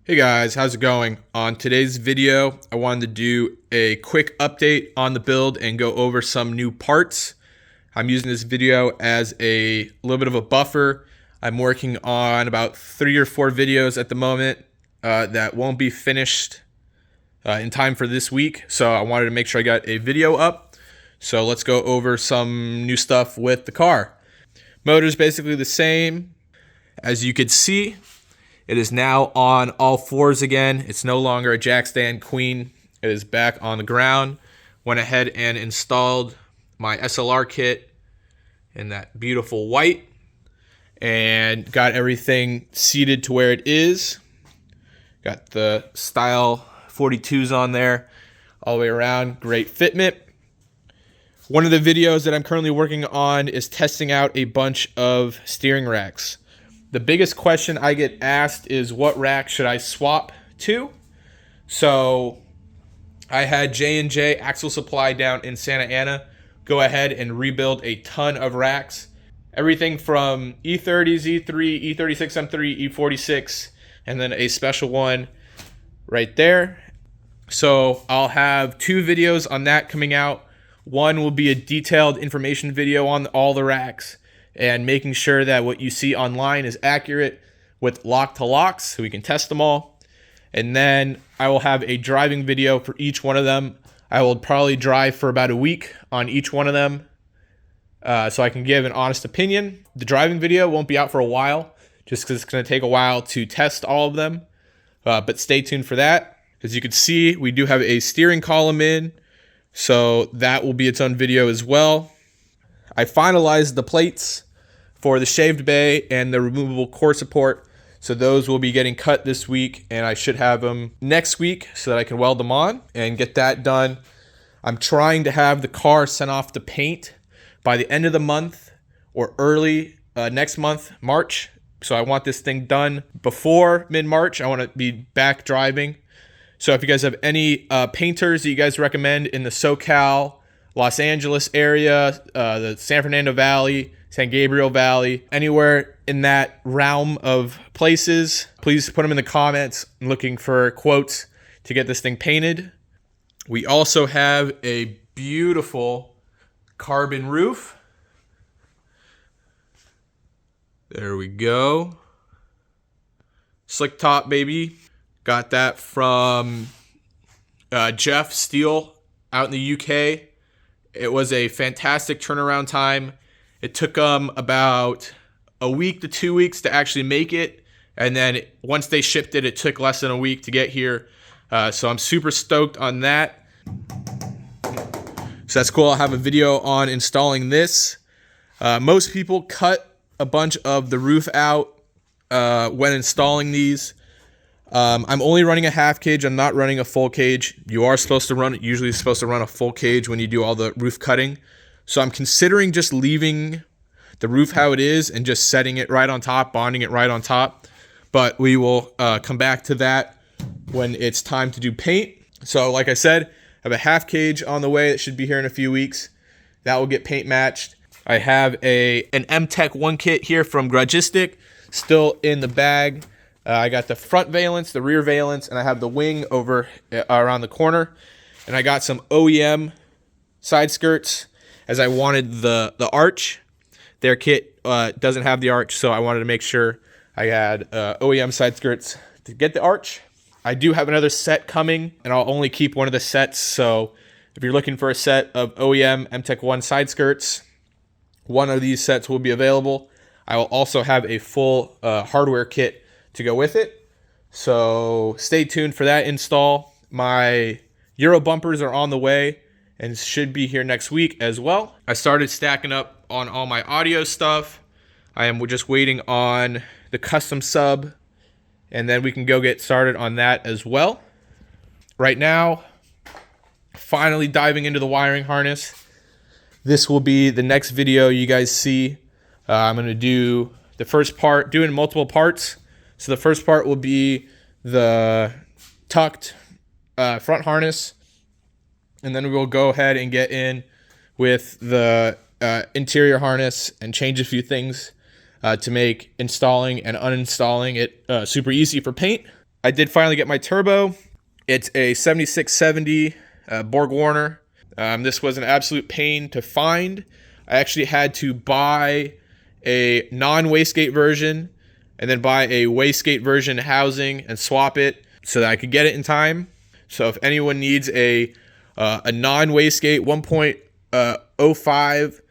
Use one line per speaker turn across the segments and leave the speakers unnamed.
Hey guys, how's it going? On today's video, I wanted to do a quick update on the build and go over some new parts. I'm using this video as a little bit of a buffer. I'm working on about 3 or 4 videos at the moment that won't be finished in time for this week. So I wanted to make sure I got a video up. So let's go over some new stuff with the car. Motor's basically the same. As you could see, it is now on all fours again. It's no longer a jack stand queen. It is back on the ground. Went ahead and installed my SLR kit in that beautiful white and got everything seated to where it is. Got the style 42s on there all the way around. Great fitment. One of the videos that I'm currently working on is testing out a bunch of steering racks. The biggest question I get asked is what rack should I swap to? So I had J&J Axle Supply down in Santa Ana go ahead and rebuild a ton of racks. Everything from E30s, E3, E36 M3, E46, and then a special one right there. So I'll have 2 videos on that coming out. One will be a detailed information video on all the racks and making sure that what you see online is accurate with lock to locks so we can test them all. And then I will have a driving video for each one of them. I will probably drive for about a week on each one of them so I can give an honest opinion. The driving video won't be out for a while just because it's going to take a while to test all of them. But stay tuned for that. As you can see, we do have a steering column in, so that will be its own video as well. I finalized the plates for the shaved bay and the removable core support. So those will be getting cut this week, and I should have them next week so that I can weld them on and get that done. I'm trying to have the car sent off to paint by the end of the month or early next month, March. So I want this thing done before mid-March. I want to be back driving. So if you guys have any painters that you guys recommend in the SoCal, Los Angeles area, the San Fernando Valley, San Gabriel Valley, anywhere in that realm of places, please put them in the comments. I'm looking for quotes to get this thing painted. We also have a beautiful carbon roof. There we go. Slick top, baby. Got that from Jeff Steele out in the UK. It was a fantastic turnaround time. It took them about a week to 2 weeks to actually make it. And then once they shipped it, it took less than a week to get here. So I'm super stoked on that. So that's cool. I'll have a video on installing this. Most people cut a bunch of the roof out when installing these. I'm only running a half cage. I'm not running a full cage. You are supposed to run, usually supposed to run a full cage when you do all the roof cutting. So I'm considering just leaving the roof how it is and just setting it right on top, bonding it right on top. But we will come back to that when it's time to do paint. So like I said, I have a half cage on the way that should be here in a few weeks. That will get paint matched. I have an MTech 1 kit here from Grudgistic still in the bag. I got the front valence, the rear valence, and I have the wing over around the corner. And I got some OEM side skirts as I wanted the arch. Their kit doesn't have the arch, so I wanted to make sure I had OEM side skirts to get the arch. I do have another set coming, and I'll only keep one of the sets. So if you're looking for a set of OEM MTech 1 side skirts, one of these sets will be available. I will also have a full hardware kit to go with it. So stay tuned for that install. My Euro bumpers are on the way and should be here next week as well. I started stacking up on all my audio stuff. I am just waiting on the custom sub, and then we can go get started on that as well. Right now, finally diving into the wiring harness. This will be the next video you guys see. I'm going to do the first part, doing multiple parts. So the first part will be the tucked front harness, and then we'll go ahead and get in with the interior harness and change a few things to make installing and uninstalling it super easy for paint. I did finally get my turbo. It's a 7670 Borg Warner. This was an absolute pain to find. I actually had to buy a non-wastegate version and then buy a wastegate version housing and swap it so that I could get it in time. So if anyone needs a non-wastegate 1.05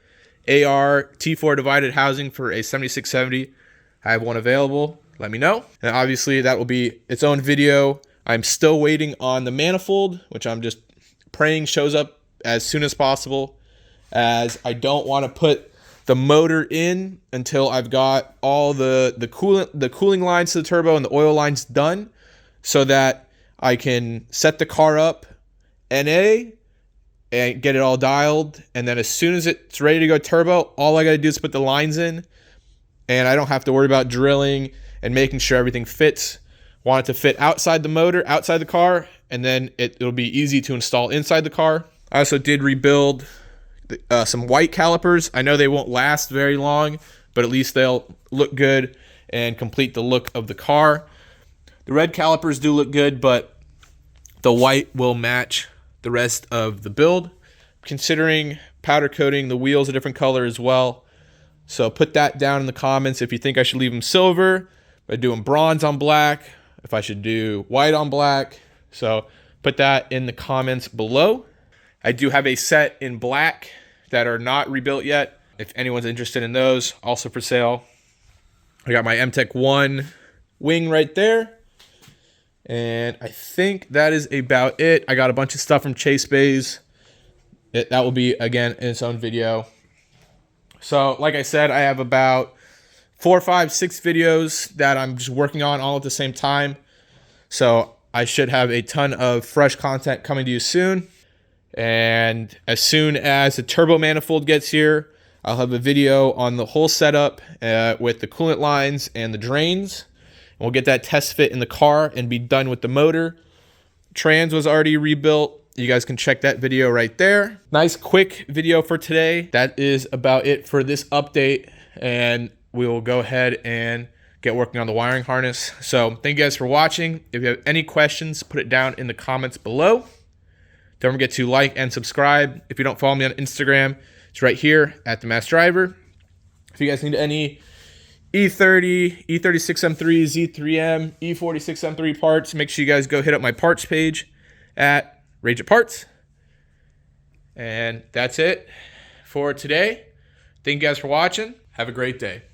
AR T4 divided housing for a 7670, I have one available. Let me know. And obviously that will be its own video. I'm still waiting on the manifold, which I'm just praying shows up as soon as possible, as I don't want to put the motor in until I've got all the cooling lines to the turbo and the oil lines done, so that I can set the car up NA and get it all dialed. And then as soon as it's ready to go turbo, all I got to do is put the lines in, and I don't have to worry about drilling and making sure everything fits. Want it to fit outside the motor, outside the car, and then it'll be easy to install inside the car. I also did rebuild some white calipers. I know they won't last very long, but at least they'll look good and complete the look of the car. The red calipers do look good, but the white will match the rest of the build. Considering powder coating the wheels a different color as well. So put that down in the comments if you think I should leave them silver, if I do them bronze on black, if I should do white on black. So put that in the comments below. I do have a set in black that are not rebuilt yet. If anyone's interested in those, also for sale. I got my MTech 1 wing right there. And I think that is about it. I got a bunch of stuff from Chase Bays. That will be, again, in its own video. So, like I said, I have about 4, 5, 6 videos that I'm just working on all at the same time. So I should have a ton of fresh content coming to you soon. And as soon as the turbo manifold gets here, I'll have a video on the whole setup with the coolant lines and the drains. And we'll get that test fit in the car and be done with the motor. Trans was already rebuilt. You guys can check that video right there. Nice quick video for today. That is about it for this update. And we will go ahead and get working on the wiring harness. So thank you guys for watching. If you have any questions, put it down in the comments below. Don't forget to like and subscribe. If you don't follow me on Instagram, it's right here at The Mass Driver. If you guys need any E30, E36M3, Z3M, E46M3 parts, make sure you guys go hit up my parts page at Rage It Parts. And that's it for today. Thank you guys for watching. Have a great day.